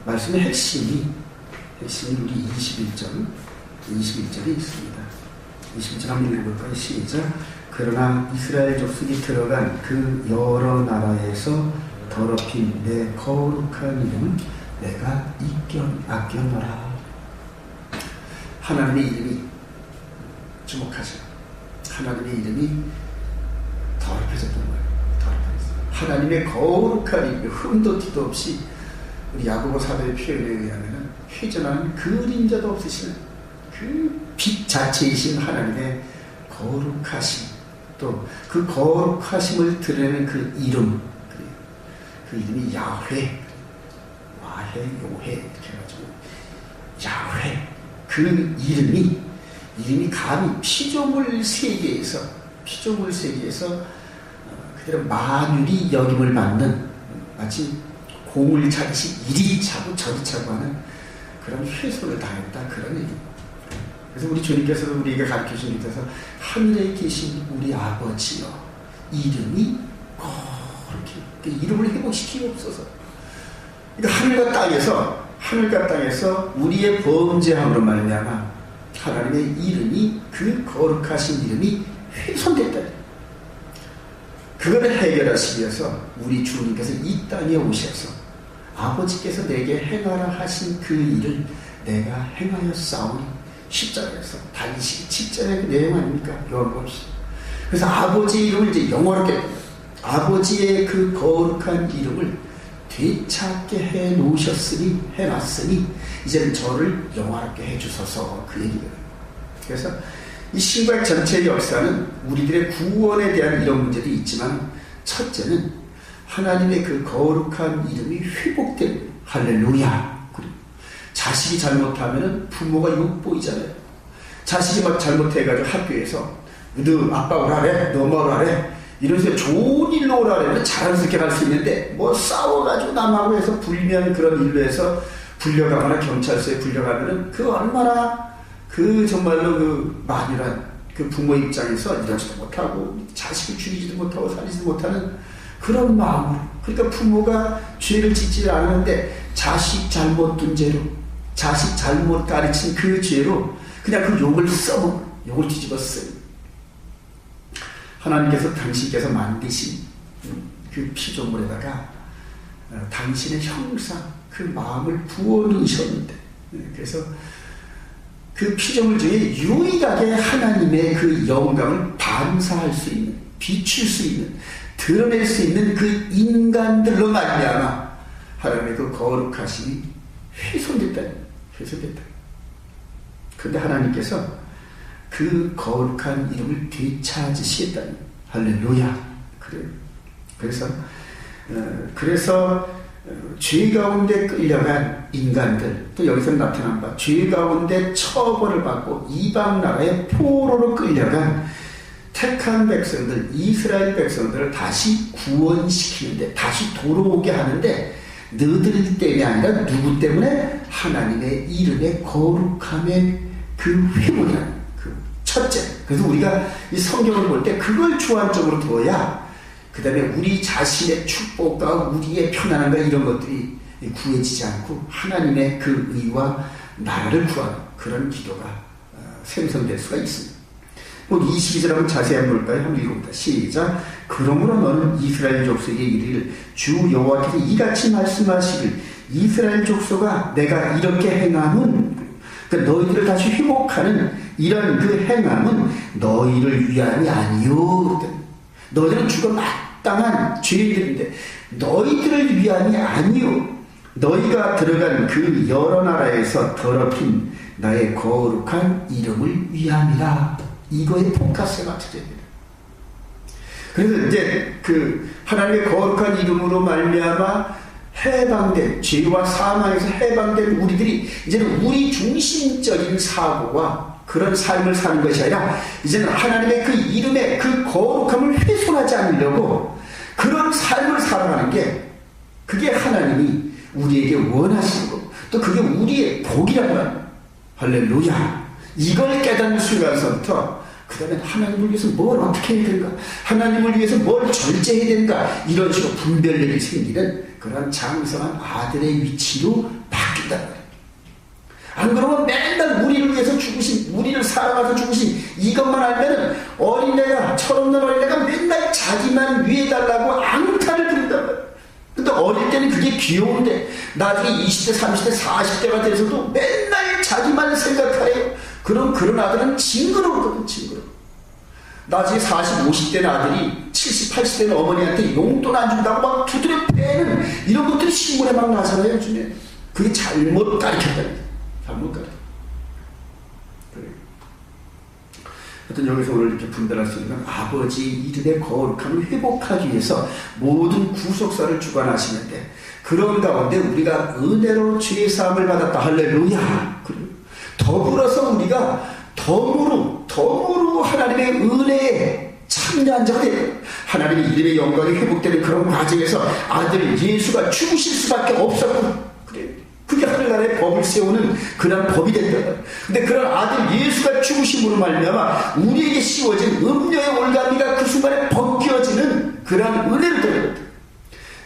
말씀의 핵심이 우리 21절에 있습니다. 21절 한번 읽어볼까요? 시작. 그러나 이스라엘 족속이 들어간 그 여러 나라에서 더럽힌 내 거룩한 이름은 내가 아껴노라. 하나님의 이름이, 주목하죠. 하나님의 이름이 더럽혀졌던 거예요. 하나님의 거룩한 이름, 흠도 티도 없이 우리 야고보 사도의 표현에 의하면 회전하는 그림자도 없으시는 그 빛 자체이신 하나님의 거룩하심, 또 그 거룩하심을 드러내는 그 이름, 그 이름이 야훼, 와해, 요해 이렇게 해가지고 야훼, 그 이름이 감히 피조물 세계에서 그대로 만유리 여김을 받는, 마치 공을 차듯이 이리 차고 저리 차고 하는 그런 훼손을 당했다, 그런 얘기입니다. 그래서 우리 주님께서도 우리에게 가르쳐주신 것에서 하늘에 계신 우리 아버지여 이름이 거룩히, 그 이름을 회복시키옵소서. 그러니까 하늘과 땅에서 우리의 범죄함으로 말미암아 하나님의 이름이, 그 거룩하신 이름이 훼손됐다. 그걸 해결하시기 위해서 우리 주님께서 이 땅에 오셔서 아버지께서 내게 행하라 하신 그 일을 내가 행하여 싸우니, 십자가에서 단식 직전의 그 내용 아닙니까? 요한복음. 그래서 아버지의 이름을 이제 영원하게, 아버지의 그 거룩한 이름을 되찾게 해놨으니 이제는 저를 영원하게 해주소서, 그 얘기예요. 그래서 이 신구약 전체의 역사는 우리들의 구원에 대한 이런 문제도 있지만, 첫째는 하나님의 그 거룩한 이름이 회복된, 할렐루야. 자식이 잘못하면 부모가 욕보이잖아요. 자식이 막 잘못해가지고 학교에서 너 아빠 오라래, 너 뭐 오라래, 이러면서 좋은 일로 오라래면 자연스럽게 갈 수 있는데, 뭐 싸워가지고 남하고 해서 불면 그런 일로 해서 불려가거나 경찰서에 불려가면은 그 얼마나 그 정말로 그 만일한 그 부모 입장에서 이러지도 못하고 자식을 죽이지도 못하고 살리지도 못하는 그런 마음으로, 그러니까 부모가 죄를 짓지 않았는데 자식 잘못 둔 죄로, 자식 잘못 가르친 그 죄로 그냥 그 욕을 뒤집어 쓰니, 하나님께서 당신께서 만드신 그 피조물에다가 당신의 형상, 그 마음을 부어 넣으셨는데, 그래서 그 피조물 중에 유일하게 하나님의 그 영광을 반사할 수 있는, 비출 수 있는, 드러낼 수 있는 그 인간들로 말미암아 하나님의 그 거룩하심이 훼손됐다. 그런데 하나님께서 그 거룩한 이름을 되찾으시겠다니, 할렐루야. 그래서 죄 가운데 끌려간 인간들, 또 여기서 나타난 바 죄 가운데 처벌을 받고 이방 나라의 포로로 끌려간 택한 백성들, 이스라엘 백성들을 다시 구원시키는데, 다시 돌아오게 하는데, 너희들 때문이 아니라 누구 때문에? 하나님의 이름의 거룩함의 그 회복이라는 그 첫째. 그래서 우리가 이 성경을 볼 때 그걸 주안점으로 두어야 그 다음에 우리 자신의 축복과 우리의 편안함과 이런 것들이 구해지지 않고 하나님의 그 의와 나라를 구하는 그런 기도가 생성될 수가 있습니다. 22절 한번 자세히 한번 볼까요? 한번 읽어봅니다. 시작. 그러므로 너는 이스라엘 족속에게 이르기를, 주 여호와께서 이같이 말씀하시길, 이스라엘 족속아 내가 이렇게 행함은, 그러니까 너희들을 다시 회복하는 이런 그 행함은 너희를 위함이 아니요. 너희들은 죽어 마땅한 죄인들인데 너희들을 위함이 아니요. 너희가 들어간 그 여러 나라에서 더럽힌 나의 거룩한 이름을 위함이라. 이거에 포커스가 맞춰져야 됩니다. 그래서 이제 그 하나님의 거룩한 이름으로 말미암아 해방된, 죄와 사망에서 해방된 우리들이 이제는 우리 중심적인 사고와 그런 삶을 사는 것이 아니라 이제는 하나님의 그 이름의 그 거룩함을 훼손하지 않으려고 그런 삶을 살아가는 게, 그게 하나님이 우리에게 원하시는 거고, 또 그게 우리의 복이라고 합니다. 할렐루야. 이걸 깨닫는 순간서부터 그 다음에 하나님을 위해서 뭘 어떻게 해야 되는가, 하나님을 위해서 뭘 절제해야 되는가, 이런 식으로 분별력이 생기는 그런 장성한 아들의 위치로 거룩하다. 안 그러면 맨날 우리를 위해서 죽으신, 우리를 사랑해서 죽으신 이것만 알면은 어린애가, 철없는 어린애가 맨날 자기만 위해달라고 앙탈을 부린단 말이야. 근데 어릴 때는 그게 귀여운데 나중에 20대, 30대, 40대가 돼서도 맨날 자기만 생각하래요. 그럼 그런 아들은 징그러웠거든, 징그러워. 나중에 40, 50대는 아들이 70, 80대는 어머니한테 용돈 안 준다고 막 두드려 패는 이런 것들이 신문에 막 나잖아요, 요즘에. 그게 잘못 가르쳤다. 잘못 가르쳤다. 그래. 하여튼 여기서 오늘 이렇게 분별할 수 있는 건 아버지 이름의 거룩함을 회복하기 위해서 모든 구속사를 주관하시는데 그런 가운데 우리가 은혜로 죄의 사함을 받았다. 할렐루야. 그래. 더불어서 우리가 덤으로 하나님의 은혜에 참여한 자가 돼요. 하나님의 이름의 영광이 회복되는 그런 과정에서 아들 예수가 죽으실 수밖에 없었고, 그래. 그게 하늘나라의 법을 세우는 그런 법이 된다. 근데 그런 아들 예수가 죽으심으로 말미암아 우리에게 씌워진 음료의 올가미가 그 순간에 벗겨지는 그런 은혜를 드립니다.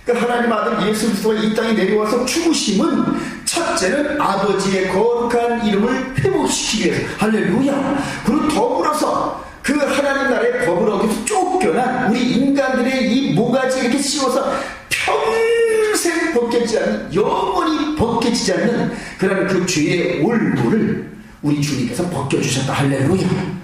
그러니까 하나님 아들 예수 그리스도가 이 땅에 내려와서 죽으심은 첫째는 아버지의 거룩한 이름을 회복시키기 위해서. 할렐루야. 그리고 더불어서 그 하나님 나라의 법을 어기서 쫓겨난 우리 인간들의 이 모가지 이렇게 씌워서 평생 벗겨지지 않는, 영원히 벗겨지지 않는 그런 그 죄의 올무를 우리 주님께서 벗겨주셨다. 할렐루야.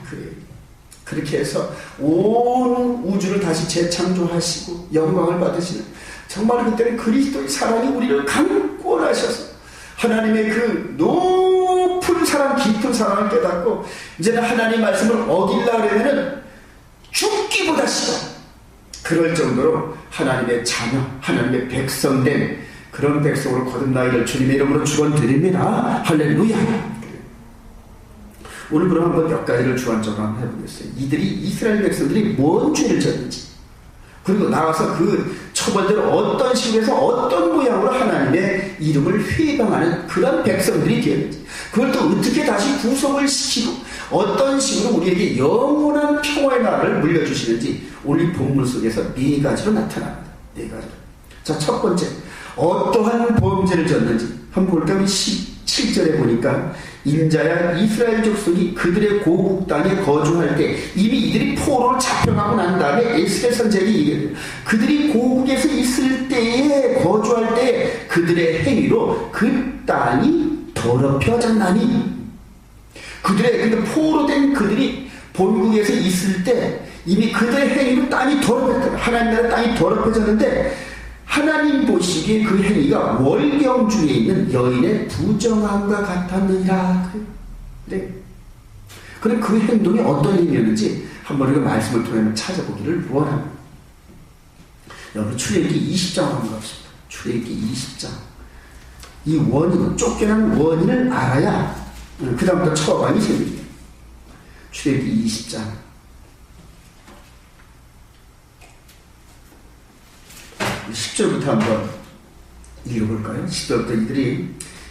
그렇게 해서 온 우주를 다시 재창조하시고 영광을 받으시는, 정말 그때는 그리스도의 사랑이 우리를 강권하셔서 하나님의 그 높은 사랑, 깊은 사랑을 깨닫고 이제는 하나님의 말씀을 어기려고 하면은 죽기보다 싫어. 그럴 정도로 하나님의 자녀, 하나님의 백성된 그런 백성으로 거듭나기를 주님의 이름으로 축원드립니다. 할렐루야. 오늘 그럼 한번 몇 가지를 주안적으로 한번 해보겠어요. 이스라엘 백성들이 뭔 죄를 졌는지, 그리고 나와서 그 처벌대로 어떤 식으로 해서 어떤 모양으로 하나님의 이름을 회방하는 그런 백성들이 되었는지, 그걸 또 어떻게 다시 구속을 시키고 어떤 식으로 우리에게 영원한 평화의 나라를 물려주시는지 오늘 본문 속에서 네 가지로 나타납니다. 네 가지로. 자, 첫 번째, 어떠한 범죄를 졌는지 한번 볼까요? 17절에 보니까 인자야 이스라엘 족속이 그들의 고국 땅에 거주할 때, 이미 이들이 포로로 잡혀가고 난 다음에 에스겔 선지자에게 얘기해요. 그들이 고국에서 있을 때에, 거주할 때 그들의 행위로 그 땅이 더럽혀졌나니, 그들의 포로로 된 그들이 본국에서 있을 때 이미 그들의 행위로 땅이 더럽혀졌다. 하나님 나라 땅이 더럽혀졌는데 하나님 보시기에 그 행위가 월경 중에 있는 여인의 부정함과 같았느니라. 네. 그럼 그 행동이 어떤 행위였는지 한번 우리가 말씀을 통해 찾아보기를 원합니다. 여러분, 출애굽기 20장 한번 갑시다. 출애굽기 20장. 이 원인, 쫓겨난 원인을 알아야 그 다음부터 처방이 생깁니다. 출애굽기 20장. 10절부터 한번 읽어볼까요? 10절부터 이들이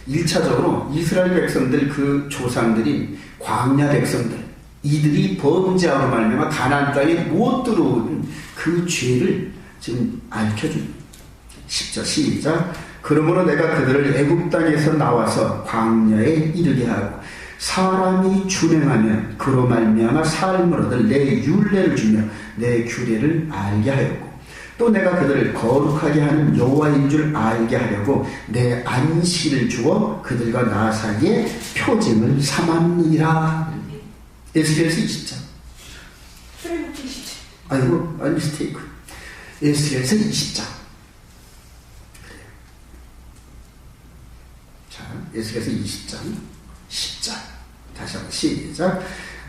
1차적으로 이스라엘 백성들, 그 조상들인 광야 백성들, 이들이 범죄함으로 말미암아 가나안 땅에 못 들어온 그 죄를 지금 알려줍니다. 10절 시작. 그러므로 내가 그들을 애굽 땅에서 나와서 광야에 이르게 하고 사람이 준행하면 그로 말미암아 삶을 얻을 내 율례를 주며 내 규례를 알게 하였고, 또 내가 그들을 거룩하게 하는 여호와인 줄 알게 하려고 내 안식일을 주어 그들과 나 사이에 표징을 삼았느니라. 에스겔서 20장. 아이고, 미스테이크. 에스겔서 20장. 자, 에스겔서 20장 10절. 다시 한번 시작.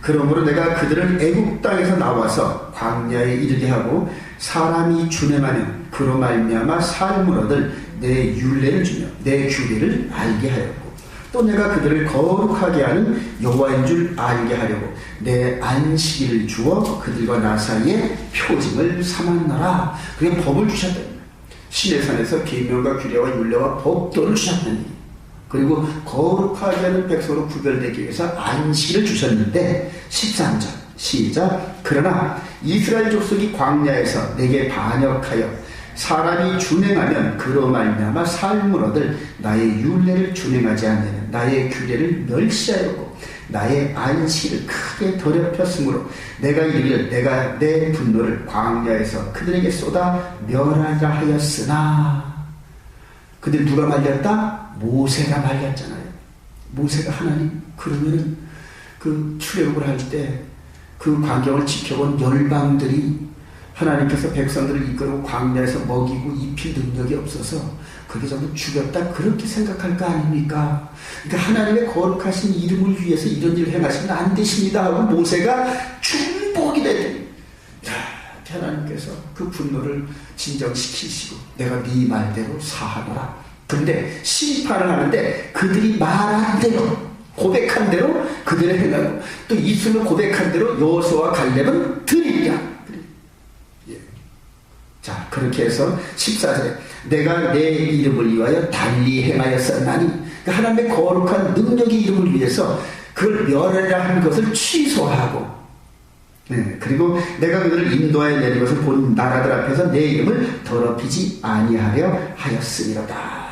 그러므로 내가 그들을 애굽 땅에서 나와서 광야에 이르게 하고 사람이 준행하는 그로 말미암아 삶을 얻을 내 율례를 주며 내 규례를 알게 하였고, 또 내가 그들을 거룩하게 하는 여호와인 줄 알게 하려고 내 안식일을 주어 그들과 나 사이에 표징을 삼았노라. 그게 법을 주셨다. 시내산에서 계명과 규례와 율례와 법도를 주셨다니. 그리고 거룩하게 하는 백성으로 구별되기 위해서 안식일을 주셨는데, 13절 시작. 그러나 이스라엘 족속이 광야에서 내게 반역하여 사람이 준행하면 그로 말미암아 삶을 얻을 나의 율례를 준행하지 않으면 나의 규례를 멸시하였고 나의 안식을 크게 더럽혔으므로 내가 이르기를 내가 내 분노를 광야에서 그들에게 쏟아 멸하라 하였으나. 근데 누가 말렸다? 모세가 말렸잖아요. 모세가 하나님, 그러면은 그 출애굽을 할 때 그 광경을 지켜본 열방들이 하나님께서 백성들을 이끌고 광야에서 먹이고 입힐 능력이 없어서 그게 전부 죽였다, 그렇게 생각할 거 아닙니까? 그러니까 하나님의 거룩하신 이름을 위해서 이런 일을 행하시면 안 되십니다 하고 모세가 중복이 되더니 하나님께서 그 분노를 진정시키시고 내가 네 말대로 사하노라. 그런데 심판을 하는데 그들이 말한 대로, 고백한 대로 그들을 행하고 또 입술로 고백한 대로 여호수아와 갈렙은 드리랴. 자, 그렇게 해서 14절에 내가 내 이름을 위하여 달리 행하였었나니, 그러니까 하나님의 거룩한 능력의 이름을 위해서 그걸 멸하라 한 것을 취소하고, 그리고 내가 그들을 인도하여 내린 것을 본 나라들 앞에서 내 이름을 더럽히지 아니하려 하였으리로다.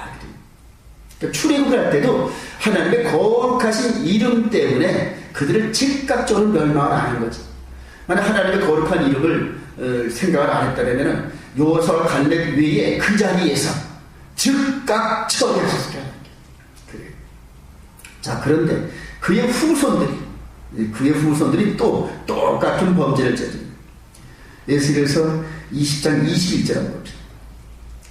그러니까 출애굽을 할 때도 하나님의 거룩하신 이름 때문에 그들을 즉각적으로 멸망을 안 한 거지. 만약 하나님의 거룩한 이름을 생각을 안 했다면 여호수아와 갈렙 외에 그 자리에서 즉각 처리하셨을 거야. 그래. 자, 그런데 그의 후손들이 또 똑같은 범죄를 저집니다. 에스겔서 20장 21절 한번 봅시다.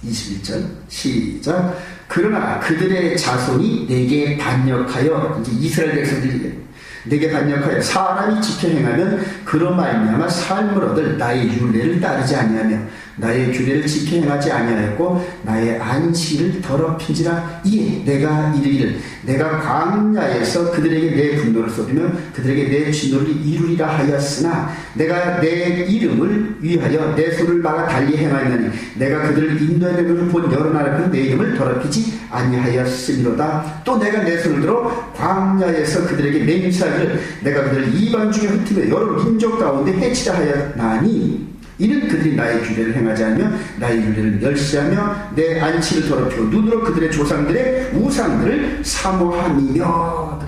21절 시작. 그러나 그들의 자손이 내게 반역하여, 이제 이스라엘 백성들이 내게 반역하여 사람이 지켜 행하면 그로 말미암아 삶을 얻을 나의 율례를 따르지 아니하며 나의 규례를 지켜 행하지 아니하였고 나의 안식일을 더럽힌지라. 이에 내가 이르기를 내가 광야에서 그들에게 내 분노를 쏟으며 그들에게 내 진노를 이루리라 하였으나 내가 내 이름을 위하여 내 손을 막아 달리 행하였나니 내가 그들을 인도해 내는 본 여러 나라에서 내 이름을 더럽히지 아니하였으리로다. 또 내가 내 손을 들어 광야에서 그들에게 맹세하기를 내가 그들을 이방 중에 흩으며 여러 민족 가운데 해치려 하였나니 이는 그들이 나의 규례를 행하지 않으며 나의 율례를 멸시하며 내 안식을 더럽히고 눈으로 그들의 조상들의 우상들을 사모함이며.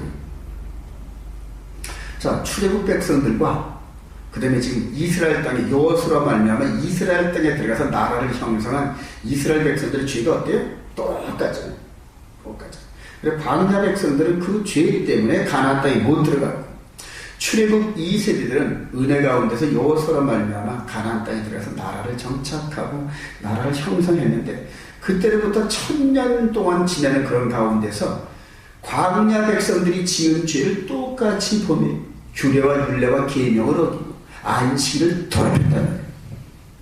자, 출애굽 백성들과 그 다음에 지금 이스라엘 땅에 여호수아로 말미암아 이스라엘 땅에 들어가서 나라를 형성한 이스라엘 백성들의 죄가 어때요? 똑같잖아요. 그래서 광야 백성들은 그 죄 때문에 가나안 땅에 못 들어가고, 출애굽 2세대들은 은혜 가운데서 여호수아로 말미암아 가나안 땅에 들어가서 나라를 정착하고 나라를 형성했는데, 그때로부터 1000년 동안 지내는 그런 가운데서 광야 백성들이 지은 죄를 똑같이 범해 규례와 율례와 계명을 어기고 안식을 더럽혔다는 거예요.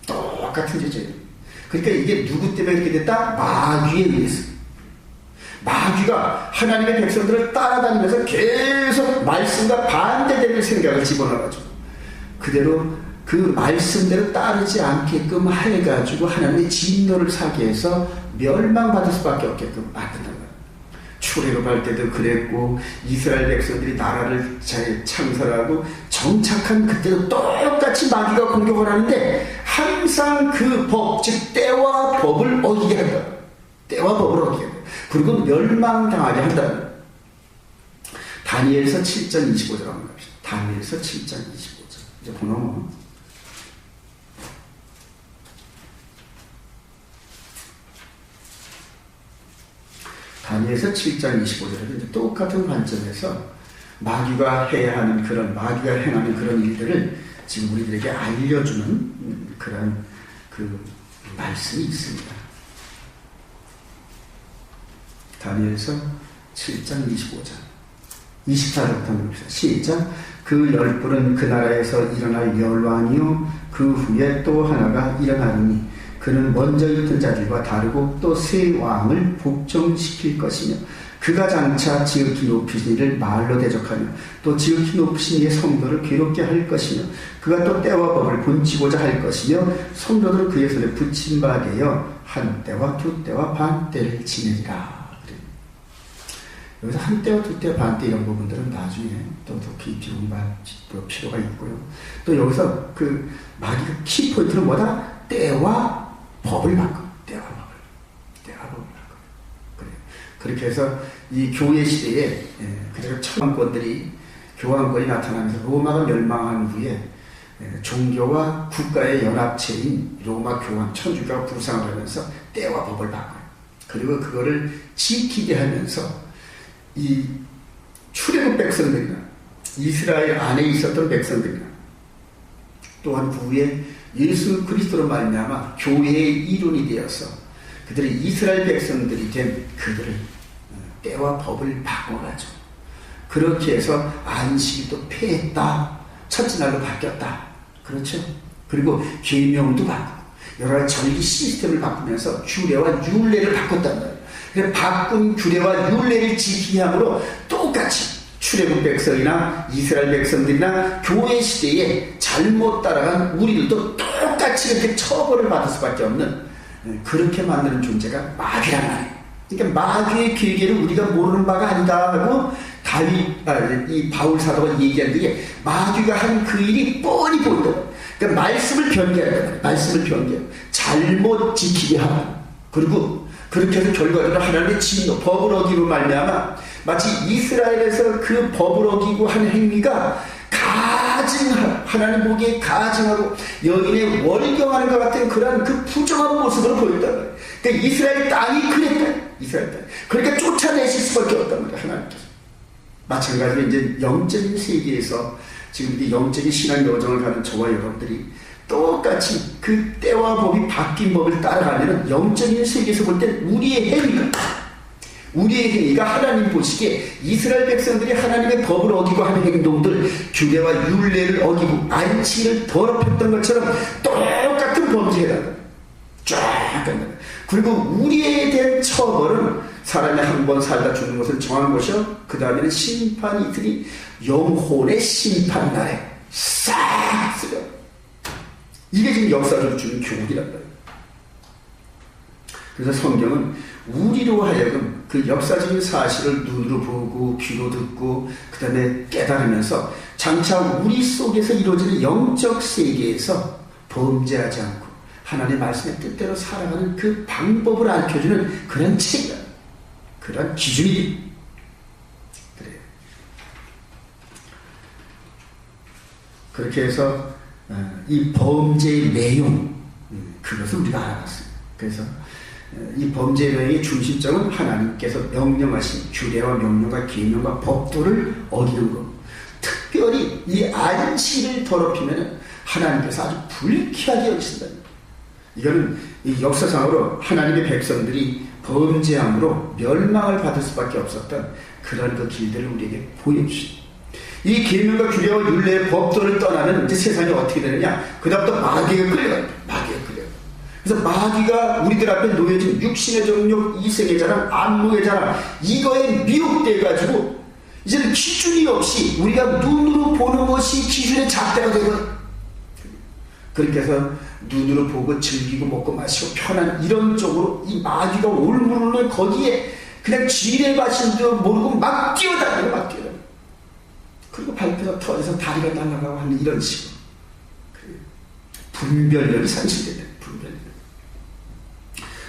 똑같은 죄예요. 그러니까 이게 누구 때문에 이렇게 됐다? 마귀에 의해서. 마귀가 하나님의 백성들을 따라다니면서 계속 말씀과 반대되는 생각을 집어넣어가지고 그대로 그 말씀대로 따르지 않게끔 해가지고 하나님의 진노를 사게 해서 멸망받을 수밖에 없게끔 만든다는 거예요. 출애굽할 때도 그랬고 이스라엘 백성들이 나라를 잘 창설하고 정착한 그때도 똑같이 마귀가 공격을 하는데 항상 그 법, 즉 때와 법을 어기게 한다. 때와 법을 어기게 한다. 그리고 멸망당하게 한다는. 다니엘서 7장 25절 한번 갑시다. 다니엘서 7장 25절. 이제 보면 다니엘서 7장 25절에도 이제 똑같은 관점에서 마귀가 해야 하는 그런, 마귀가 행하는 그런 일들을 지금 우리들에게 알려주는 그런 그 말씀이 있습니다. 다니엘서 7장 25절 24절부터 봅시다. 시작. 그 열불은 그 나라에서 일어날 열왕이요 그 후에 또 하나가 일어나리니 그는 먼저 있던 자들과 다르고 또 새 왕을 복종시킬 것이며 그가 장차 지극히 높으신 이를 말로 대적하며 또 지극히 높으신 이의 성도를 괴롭게 할 것이며 그가 또 때와 법을 본치고자 할 것이며 성도들을 그의 손에 붙임 바 되어 한 때와 두 때와 반 때를 지내리라. 여기서 한 때와 두 때, 반 때 이런 부분들은 나중에 또 더 깊이 공부할 필요가 있고요. 또 여기서 그 마귀가 키포인트는 뭐다? 때와 법을 바꿔. 때와 법을 바꿔. 그래요. 그렇게 해서 이 교회 시대에 그래서 교황권이 나타나면서 로마가 멸망한 후에 종교와 국가의 연합체인 로마 교황 천주교가 부상을 하면서 때와 법을 바꿔요. 그리고 그거를 지키게 하면서 이 출애굽 백성들이나 이스라엘 안에 있었던 백성들이나 또한 그 후에 예수 그리스도로 말미암아 교회의 일원이 되어서 그들이 이스라엘 백성들이 된 그들을 때와 법을 바꿔가지고 그렇게 해서 안식이 또 폐했다. 첫째 날로 바뀌었다. 그렇죠? 그리고 계명도 바꾸고 여러 가지 전기 시스템을 바꾸면서 규례와 율례를 바꿨단 말이에요. 그래서 바꾼 규례와 율례를 지키게 함으로 똑같이 출애굽 백성이나 이스라엘 백성들이나 교회 시대에 잘못 따라간 우리들도 똑같이 이렇게 처벌을 받을 수밖에 없는 그렇게 만드는 존재가 마귀란 말이에요. 그러니까 마귀의 계계를 우리가 모르는 바가 아니다 하고 이 바울 사도가 얘기한 게 마귀가 한 그 일이 뻔히 보인다. 그러니까 말씀을 변개한다. 말씀을 변개. 잘못 지키게 하고 그리고 그렇게 해서 결과적으로 하나님의 진노, 법을 어기고 말미암아 마치 이스라엘에서 그 법을 어기고 한 행위가 하나님 보기에 가증하고 여인의 월경하는 것 같은 그런 그 부정한 모습으로 보였단 말이에요. 그러니까 이스라엘 땅이 그랬다. 이스라엘 땅. 그러니까 쫓아내실 수밖에 없단 말이에요. 하나님께서. 마찬가지로 이제 영적인 세계에서 지금 이 영적인 신앙 여정을 가는 저와 여러분들이 똑같이 그 때와 법이 바뀐 법을 따라가면 영적인 세계에서 볼 때 우리의 행위가 하나님 보시기에 이스라엘 백성들이 하나님의 법을 어기고 하는 행동들, 규례와 율례를 어기고 안식일을 더럽혔던 것처럼 똑같은 범죄다. 쫙 간다. 그리고 우리에 대한 처벌은 사람이 한 번 살다 죽는 것을 정한 것이요. 그 다음에는 심판이 있으니 영혼의 심판날에 싹 쓰려. 이게 지금 역사적으로 주는 교훈이란 말이에요. 그래서 성경은 우리로 하여금 그 역사적인 사실을 눈으로 보고 귀로 듣고 그 다음에 깨달으면서 장차 우리 속에서 이루어지는 영적 세계에서 범죄하지 않고 하나님의 말씀의 뜻대로 살아가는 그 방법을 알려주는 그런 책이다. 그런 기준이 그래요. 그렇게 해서 이 범죄의 내용 그것을 우리가 알아봤어요. 그래서 이 범죄의 내용의 중심점은 하나님께서 명령하신 규례와 명령과 계명과 법도를 어기는 것. 특별히 이 안식일을 더럽히면 하나님께서 아주 불쾌하게 여기신다. 이거는 이 역사상으로 하나님의 백성들이 범죄함으로 멸망을 받을 수밖에 없었던 그런 그 길들을 우리에게 보여주십니다. 이 계명과 규례와 율례의 법도를 떠나면 이제 세상이 어떻게 되느냐? 그다음부터 마귀가 끌려갑니다. 그래서 마귀가 우리들 앞에 놓여진 육신의 정욕, 이생의 자랑, 안목의 자랑 이거에 미혹돼가지고 이제는 기준이 없이 우리가 눈으로 보는 것이 기준의 잣대가 되거든. 그렇게 해서 눈으로 보고 즐기고 먹고 마시고 편한 이런 쪽으로 이 마귀가 올무르는 거기에 그냥 지뢰밭인 줄 모르고 막 뛰어다니고 그리고 발표가 터져서 다리가 날아가고 하는 이런 식으로 분별력이 상실된다.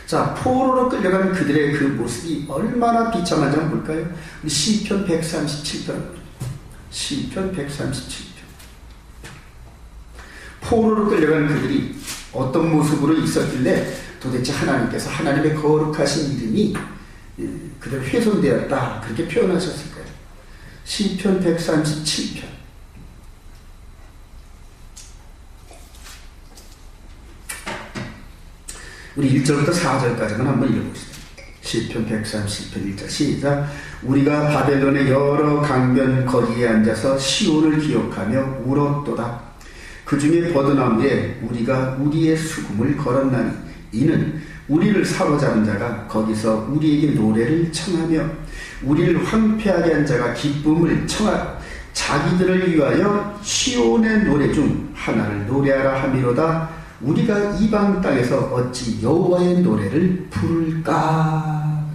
자, 포로로 끌려가는 그들의 그 모습이 얼마나 비참한지 한번 볼까요? 우리 시편 137편. 시편 137편. 포로로 끌려가는 그들이 어떤 모습으로 있었길래 도대체 하나님께서 하나님의 거룩하신 이름이 그대로 훼손되었다. 그렇게 표현하셨을까요? 시편 137편. 우리 1절부터 4절까지만 한번 읽어봅시다. 시편 137편 1절 시작. 우리가 바벨론의 여러 강변 거리에 앉아서 시온을 기억하며 울었도다. 그 중에 버드나무에 우리가 우리의 수금을 걸었나니 이는 우리를 사로잡은 자가 거기서 우리에게 노래를 청하며 우리를 황폐하게 한 자가 기쁨을 청하여 자기들을 위하여 시온의 노래 중 하나를 노래하라 하미로다. 우리가 이방 땅에서 어찌 여호와의 노래를 부를까?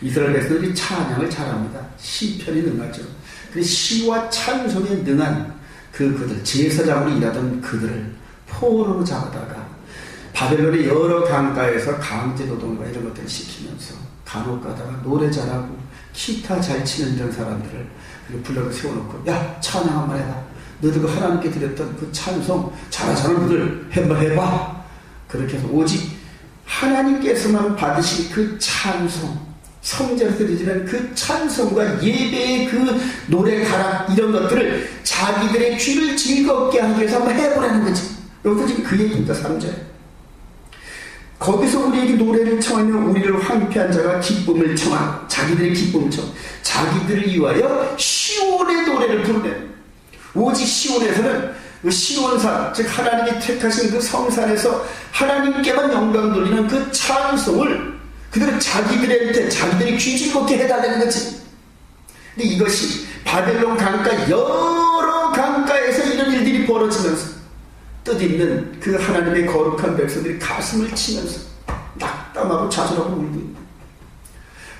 이스라엘 백성들이 찬양을 잘합니다. 시편이 능하죠. 그 시와 찬송에 능한 그들 제사장으로 일하던 그들을 포로로 잡아다가 바벨론의 여러 강가에서 강제노동과 이런 것들을 시키면서 간혹 가다가 노래 잘하고 기타 잘 치는 이런 사람들을 불러서 세워놓고, 야, 찬양 한번 해봐. 너희가 하나님께 드렸던 그 찬송 잘하는 분들 한번 해봐. 그렇게 해서 오직 하나님께서만 받으신 그 찬송, 성전에서 드리는 그 찬송과 예배의 그 노래 가락 이런 것들을 자기들의 귀를 즐겁게 하기 위해서 한번 해보라는 거지. 여기서 지금 그 얘기입니다. 3절. 거기서 우리에게 노래를 청하며 우리를 황폐한 자가 기쁨을 청하고, 자기들의 기쁨을 청, 자기들을 위하여 시온의 노래를 부르네. 오직 시온에서는 그 시온산, 즉 하나님이 택하신 그 성산에서 하나님께만 영광 돌리는 그 찬송을 그들은 자기들한테, 자기들이 귀 즐겁게 해달라는 거지. 근데 이것이 바벨론 강가 여러 강가에서 이런 일들이 벌어지면서 뜻있는 그 하나님의 거룩한 백성들이 가슴을 치면서 낙담하고 좌절하고 울고 있는,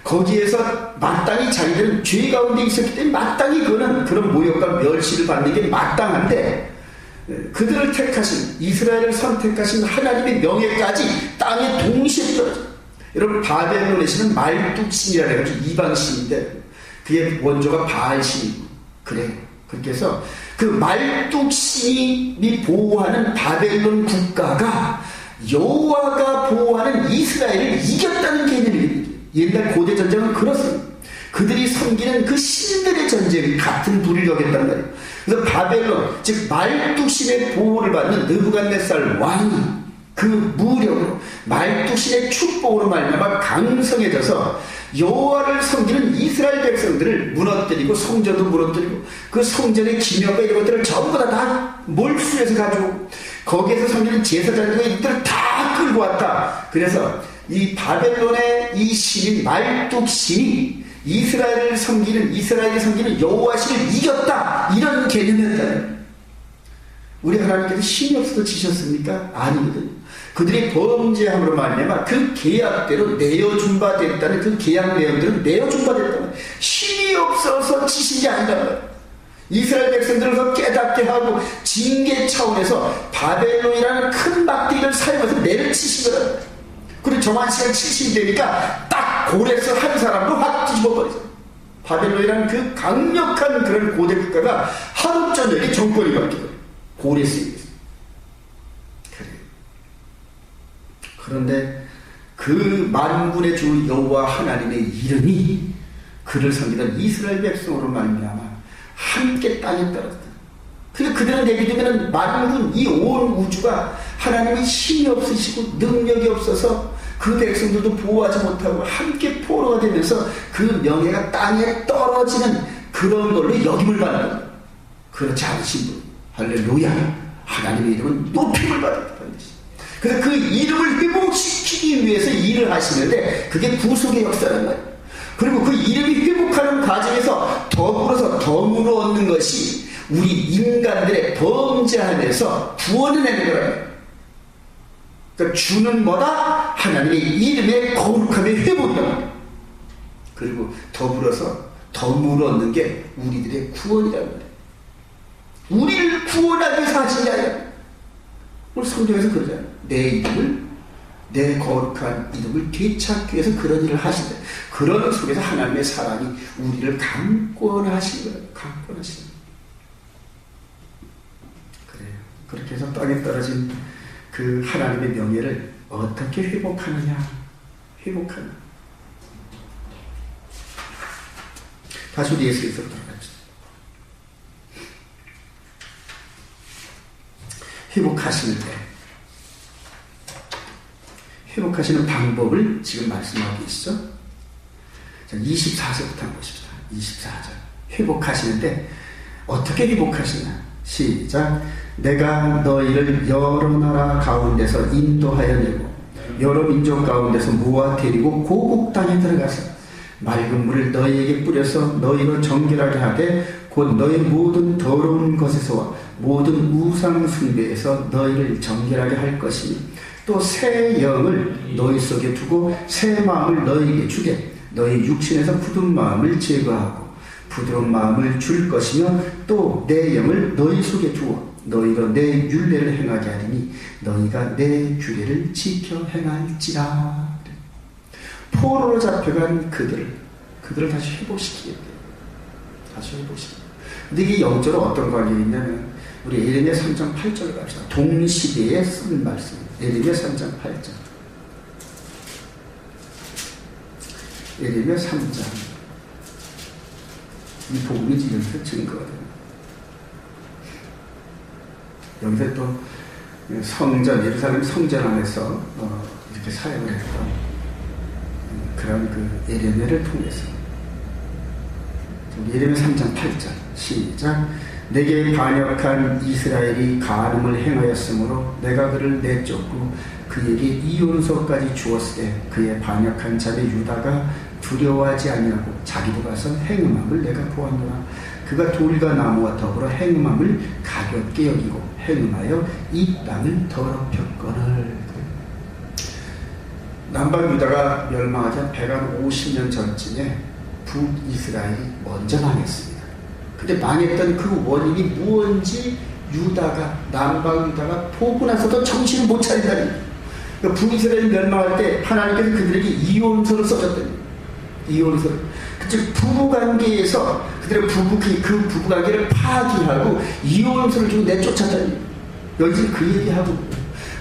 거기에서 마땅히 자기들은 죄 가운데 있었기 때문에 마땅히 그런 모욕과 멸시를 받는 게 마땅한데, 그들을 택하신, 이스라엘을 선택하신 하나님의 명예까지 땅에 동시에 떨어져. 여러분, 바벨론의 신은 말뚝신이라 해가지고 이방신인데 그의 원조가 바알신이고 그래요. 그렇게 해서 그 말뚝신이 보호하는 바벨론 국가가 여호와가 보호하는 이스라엘을 이겼다는 개념입니다. 옛날 고대 전쟁은 그렇습니다. 그들이 섬기는 그 신들의 전쟁이 같은 부를 여겼단 말이에요. 그래서 바벨론, 즉 말뚝신의 보호를 받는 느부갓네살 왕이 그 무력으로, 말뚝신의 축복으로 말미암아 강성해져서 여호와를 섬기는 이스라엘 백성들을 무너뜨리고, 성전도 무너뜨리고, 그 성전의 기념과 이런 것들을 전부 다 몰수해서 가지고 거기에서 섬기는 제사장들과 이들을 다 끌고 왔다. 그래서 이 바벨론의 이 신인 말뚝신이 이스라엘이 섬기는 여호와 신을 이겼다, 이런 개념이었다. 우리 하나님께서 신이 없어서 지셨습니까? 아니거든요. 그들이 범죄함으로 말미암아 그 계약대로 내어준 바 됐다는 그 계약 내용들은 내어준 바 됐다는 거예요. 신이 없어서 지신 게 아니란 말이에요. 이스라엘 백성들을 더 깨닫게 하고 징계 차원에서 바벨론이라는 큰 막대기를 사용해서 내를 치신 거예요. 그리고 정한 시간 70이 되니까 딱 고레스 한 사람도 확 뒤집어버리죠. 바벨론이라는 그 강력한 그런 고대 국가가 하루 저녁에 정권이 바뀌어요. 고레스입니다. 그런데 그 만군의 주 여호와 하나님의 이름이 그를 섬기던 이스라엘 백성으로 말미암아 함께 땅에 떨어졌다. 그래서 그들은 얘기되면 만군, 이 온 우주가 하나님의 힘이 없으시고 능력이 없어서 그 백성들도 보호하지 못하고 함께 포로가 되면서 그 명예가 땅에 떨어지는 그런 걸로 역임을 받는 거예요. 그렇지 않으신 분, 할렐루야, 하나님의 이름은 높임을 받았다는 것이죠. 그래서 그 이름을 회복시키기 위해서 일을 하시는데 그게 구속의 역사란 말이에요. 그리고 그 이름이 회복하는 과정에서 더불어서 덤으로 얻는 것이 우리 인간들의 범죄함에서 구원을 내는 거예요. 그러니까 주는 뭐다? 하나님의 이름의 거룩함의 회복이다. 그리고 더불어서 덤으로 얻는 게 우리들의 구원이란 말이에요. 우리를 구원하기 위해서 하신 게 아니라, 오늘 성경에서 그러잖아요. 내 거룩한 이름을 되찾기 위해서 그런 일을 하신다. 그런 속에서 하나님의 사랑이 우리를 강권하신 거예요. 강권하신 거예요. 그래요. 그렇게 해서 땅에 떨어진 그 하나님의 명예를 어떻게 회복하느냐. 다시 우리 예수께서 돌아가죠. 회복하시는 방법을 지금 말씀하고 계시죠. 자, 24절부터 한번 보십시다. 24절. 회복하시는데 어떻게 회복하시냐. 시작. 내가 너희를 여러 나라 가운데서 인도하여 내고 여러 민족 가운데서 모아 데리고 고국 땅에 들어가서 맑은 물을 너희에게 뿌려서 너희로 정결하게 하되 곧 너희 모든 더러운 것에서와 모든 우상 숭배에서 너희를 정결하게 할 것이니 또 새 영을 너희 속에 두고 새 마음을 너희에게 주게 너희 육신에서 굳은 마음을 제거하고 부드러운 마음을 줄 것이며 또 내 영을 너희 속에 두어 너희가 내 율례를 행하게 하리니 너희가 내 규례를 지켜 행할지라. 포로로 잡혀간 그들을 다시 회복시키게 돼요. 다시 회복시키게 돼요. 근데 이게 영적으로 어떤 관계가 있냐면 우리 예레미야 3장 8절을 갑시다. 동시대에 쓴 말씀. 예레미야 3장 8절. 예레미야 3장. 이 복음이 지금 증거거든요. 여기서 또 성전, 예루살렘 성전 안에서 이렇게 사역을 했던 그런 그 예레미야를 통해서 예레미야 3장 8절 시작. 내게 반역한 이스라엘이 간음을 행하였으므로 내가 그를 내쫓고 그에게 이혼서까지 주었으되 그의 반역한 자들 유다가 두려워하지 아니하고 자기도 가서 행음함을 내가 보았노라. 그가 돌과 나무와 더불어 행음함을 가볍게 여기고 행음하여 이 땅을 더럽혔거늘. 남방 유다가 멸망하지 한 150년 전쯤에 북이스라엘이 먼저 망했습니다. 근데 망했던 그 원인이 무언지 남방 유다가 보고 나서도 정신을 못 차린다니. 그러니까 북이스라엘이 멸망할 때 하나님께서 그들에게 이혼서를 써줬더니 이혼서를. 즉 부부관계에서 그들의 그 부부관계를 파기하고 이혼서를 주고 내쫓았다니. 여기서 그 얘기하고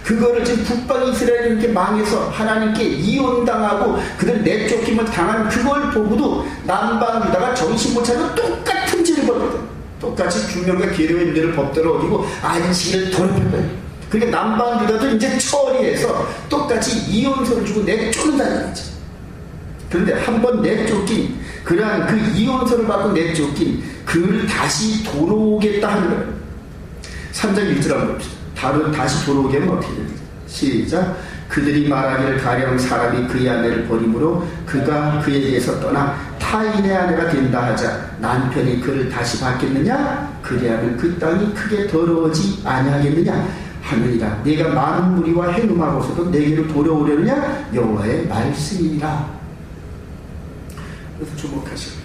그거를 지금 북방 이스라엘이 이렇게 망해서 하나님께 이혼당하고 그들 내쫓김을 당한 그걸 보고도 남방 유다가 정신 못 차리고 똑같은 죄를 벌였거든. 똑같이 규명과 계명의 문제를 법대로 어기고 안식일을 더럽혔다. 그러니까 남방 유다도 이제 처리해서 똑같이 이혼서를 주고 내쫓는다는 거지. 그런데 한번 내쫓긴 그러한 그 이혼서를 받고 내쫓긴 그를 다시 돌아오겠다 하는 거예요. 3장 1절 한번 봅시다. 다시 돌아오게 하면 어떻게 됩니까? 시작. 그들이 말하기를 가령 사람이 그의 아내를 버림으로 그가 그에게서 떠나 타인의 아내가 된다 하자 남편이 그를 다시 받겠느냐? 그리하면 그 땅이 크게 더러워지 아니하겠느냐? 하느니라. 네가 많은 무리와 행음하고서도 내게로 돌아오려느냐? 여호와의 말씀이니라. 그래서 주목하시고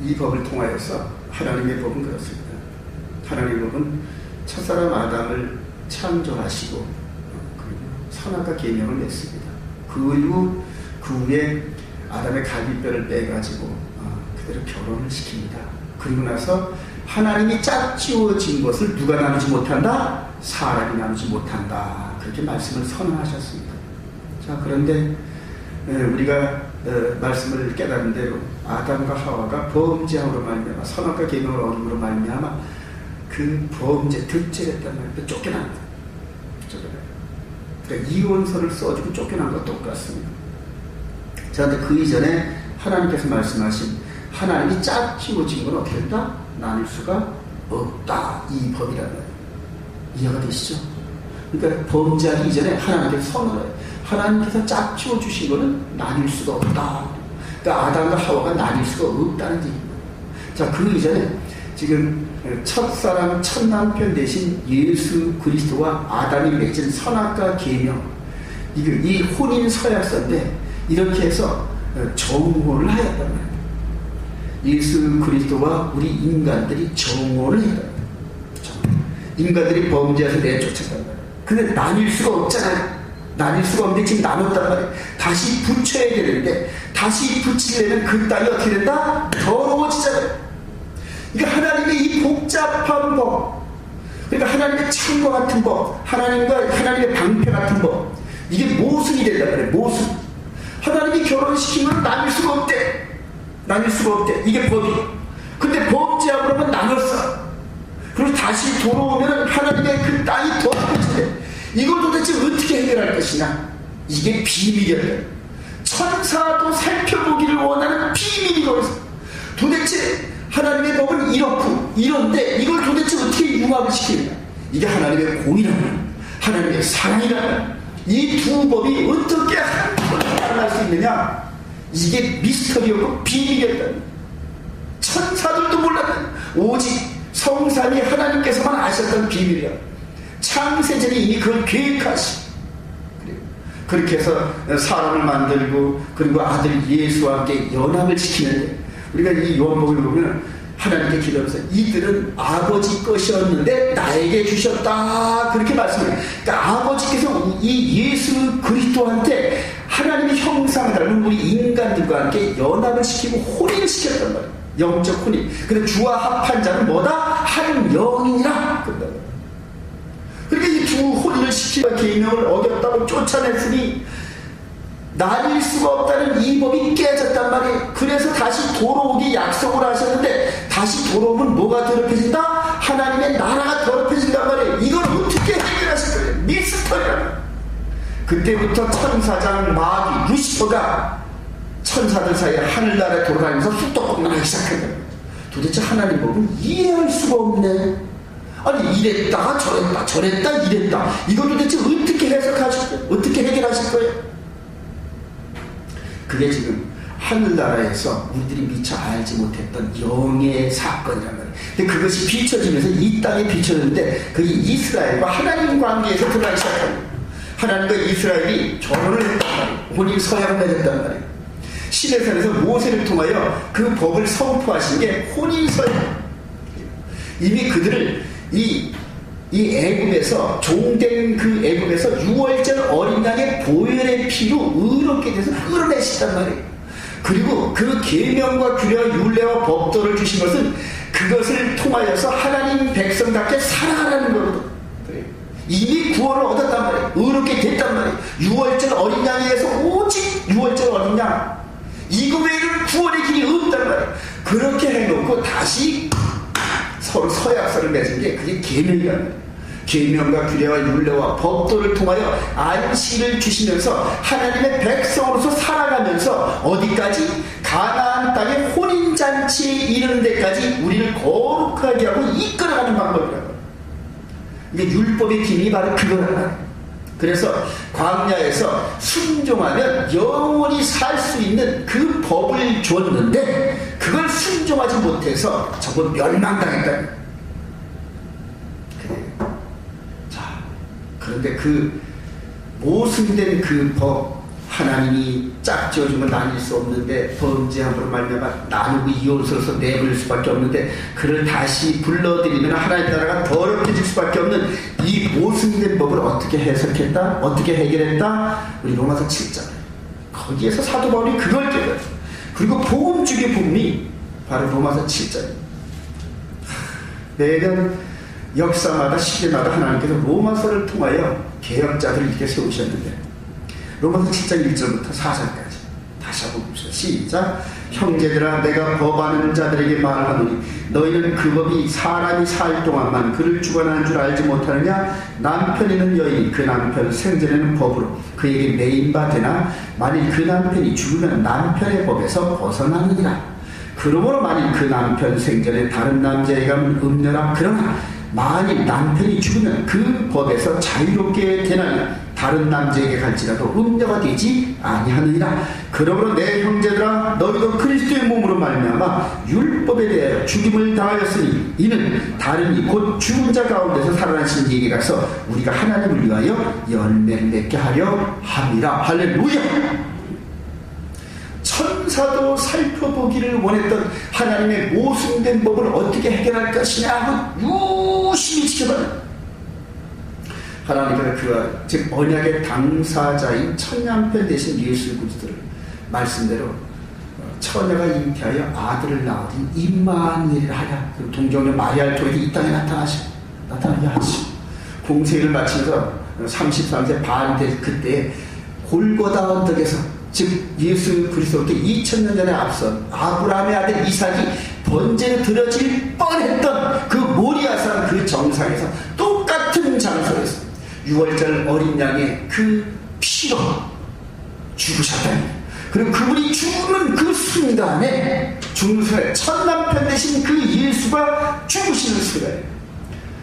이 법을 통하여서 하나님의 법은 그렇습니다. 하나님의 법은 첫사람 아담을 창조하시고 그리고 선악과 계명을 냈습니다. 그리고 그 후에 아담의 갈비뼈를 빼가지고 그대로 결혼을 시킵니다. 그리고 나서 하나님이 짝지워진 것을 누가 나누지 못한다? 사람이 나누지 못한다. 그렇게 말씀을 선언하셨습니다. 자, 그런데 우리가 말씀을 깨달은 대로 아담과 하와가 범죄함으로 말미암아 선악과 계명을 어김으로 말미암아 그 범죄 득죄했단 말이에요. 쫓겨난 거예요. 그러니까 이혼서를 써주고 쫓겨난 것 똑같습니다. 자, 근데 그 이전에 하나님께서 말씀하신 하나님이 짝지워진 건 어떻게 된다? 나눌 수가 없다. 이 법이라는 거예요. 이해가 되시죠? 그러니까 범죄하기 이전에 하나님께서 선언해요. 하나님께서 짝지워 주신 거는 나눌 수가 없다. 그러니까 아담과 하와가 나눌 수가 없다는 얘기입니다. 자, 그 이전에 지금 첫사람 첫남편 대신 예수 그리스도와 아담이 맺은 선악과 계명, 이 혼인 서약서인데 이렇게 해서 정혼을 하였단 말이에요. 예수 그리스도와 우리 인간들이 정혼을 했단 말이에요. 인간들이 범죄해서 내쫓았단 말이에요. 근데 나뉠 수가 없잖아요. 나뉠 수가 없는데 지금 나눴단 말이에요. 다시 붙여야 되는데 다시 붙이려면 그 땅이 어떻게 된다? 더러워지잖아요. 그러니까 하나님의 이 복잡한 법, 그러니까 하나님의 창과 같은 법, 하나님의 방패 같은 법, 이게 모순이 된단 말이에요. 모순. 하나님이 결혼시키면 나눌 수가 없대. 나눌 수가 없대. 이게 법이. 근데 범죄하고 그러면 나눴어. 그리고 다시 돌아오면 하나님의 그 땅이 더럽혀지대. 이걸 도대체 어떻게 해결할 것이냐? 이게 비밀이야. 천사도 살펴보기를 원하는 비밀이 거기서. 도대체 하나님의 법은 이렇고 이런데 이걸 도대체 어떻게 융합을 시키느냐? 이게 하나님의 공이라는, 하나님의 사랑이라는 이 두 법이 어떻게 한꺼번에 만날 수 있느냐? 이게 미스터리였고 비밀이었다. 천사들도 몰랐다. 오직 성삼위 하나님께서만 아셨던 비밀이야. 창세전에 이미 그걸 계획하시고 그렇게 해서 사람을 만들고 그리고 아들 예수와 함께 연합을 시키는데, 우리가 이 요한복음을 보면 하나님께 기도하면서 이들은 아버지 것이었는데 나에게 주셨다 그렇게 말씀해요. 그러니까 아버지께서 이 예수 그리스도한테 하나님의 형상을 닮은 우리 인간들과 함께 연합을 시키고 혼인을 시켰단 말이에요. 영적 혼인. 그래서 주와 합한 자는 뭐다? 한 영이니라. 그러니까 이 두 혼인을 시키고 계명을 어겼다고 쫓아냈으니 나뉠 수가 없다는 이 법이 깨졌단 말이에요. 그래서 다시 돌아오기 약속을 하셨는데 다시 돌아오면 뭐가 더럽혀진다? 하나님의 나라가 더럽혀진단 말이에요. 이걸 어떻게 해결하실 거예요? 미스터리라는. 그때부터 천사장 마귀 루시퍼가 천사들 사이에 하늘나라에 돌아다니면서 쑥떡 나기 시작한 거예요. 도대체 하나님 법은 이해할 수가 없네. 아니 이랬다 저랬다 저랬다 이랬다. 이걸 도대체 어떻게 해석하실 거예요? 어떻게 해결하실 거예요? 그게 지금 하늘나라에서 우리들이 미처 알지 못했던 영의 사건이란 말이에요. 근데 그것이 비춰지면서 이 땅에 비춰졌는데 그게 이스라엘과 하나님 관계에서 드러나기 시작합니다. 하나님과 이스라엘이 결혼을 했단 말이에요. 혼인 서약을 맺었단 말이에요. 시내산에서 모세를 통하여 그 법을 선포하신 게 혼인 서약. 이미 그들을 이 애굽에서 종된 그 애굽에서 6월절 어린 양의 보혈의 피로 의롭게 돼서 끌어내시단 말이에요. 그리고 그 계명과 규례와 율례와 법도를 주신 것은 그것을 통하여서 하나님 백성답게 살아가라는 거거든. 이미 구원을 얻었단 말이에요. 의롭게 됐단 말이에요. 6월절 어린 양에 의해서 오직 6월절 어린 양. 이거 외에는 구원의 길이 없단 말이에요. 그렇게 해놓고 다시 서로 서약서를 맺은 게 그게 계명이란 말이에요. 계명과 규례와 율례와 법도를 통하여 안식을 주시면서 하나님의 백성으로서 살아가면서 어디까지? 가나안 땅의 혼인잔치에 이르는 데까지 우리를 거룩하게 하고 이끌어가는 방법이라고. 이게 율법의 기능이 바로 그거란. 그래서 광야에서 순종하면 영원히 살 수 있는 그 법을 줬는데 그걸 순종하지 못해서 저건 멸망당했다. 그런데 그 모순된 그 법, 하나님이 짝지어주면 나뉠 수 없는데 범죄함으로 말미암아 나누고 이혼서로서 내버릴 수밖에 없는데 그를 다시 불러들이면 하나님 나라가 더럽혀질 수밖에 없는 이 모순된 법을 어떻게 해석했다? 어떻게 해결했다? 우리 로마서 7장. 거기에서 사도 바울이 그걸 깨달았어요. 그리고 복음주의 본이 바로 로마서 7장입니다. 매년 역사마다 시대마다 하나님께서 로마서를 통하여 개혁자들을 이렇게 세우셨는데 로마서 7장 1절부터 4절까지 다시 한번 봅시다. 시작. 형제들아 내가 법하는 자들에게 말하노니 너희는 그 법이 사람이 살 동안만 그를 주관하는 줄 알지 못하느냐. 남편 있는 여인이 그 남편 생전에는 법으로 그에게 매인바 되나 만일 그 남편이 죽으면 남편의 법에서 벗어나느니라. 그러므로 만일 그 남편 생전에 다른 남자에게 음녀라. 그러나 만일 남편이 죽으면 그 법에서 자유롭게 되나니 다른 남자에게 갈지라도 음녀가 되지 아니하느니라. 그러므로 내 형제들아 너희도 그리스도의 몸으로 말미암아 율법에 대하여 죽임을 당하였으니 이는 다른 이 곧 죽은 자 가운데서 살아나신 이에게 가서 우리가 하나님을 위하여 열매를 맺게 하려 함이라. 할렐루야. 천사도 살펴보기를 원했던 하나님의 모순된 법을 어떻게 해결할 것이냐고 유심히 지켜봐요. 하나님께서 그와 즉 언약의 당사자인 천년편 대신 예수 그리스도를 말씀대로 처녀가 잉태하여 아들을 낳으니 임마누엘이라 하라. 동정녀 마리아를 통해 이 땅에 나타나게 하시고 공생을 마치면서 33세 반대 그때 골고다 언덕에서 즉 예수 그리스도께 2000년 전에 앞선 아브라함의 아들 이삭이 번제로 드려질 뻔했던 그 모리아산 그 정상에서 똑같은 장소에서 6월절 어린 양의 그 피로 죽으셨다니. 그리고 그분이 죽는 그 순간에 첫남편 대신 그 예수가 죽으시는 순간에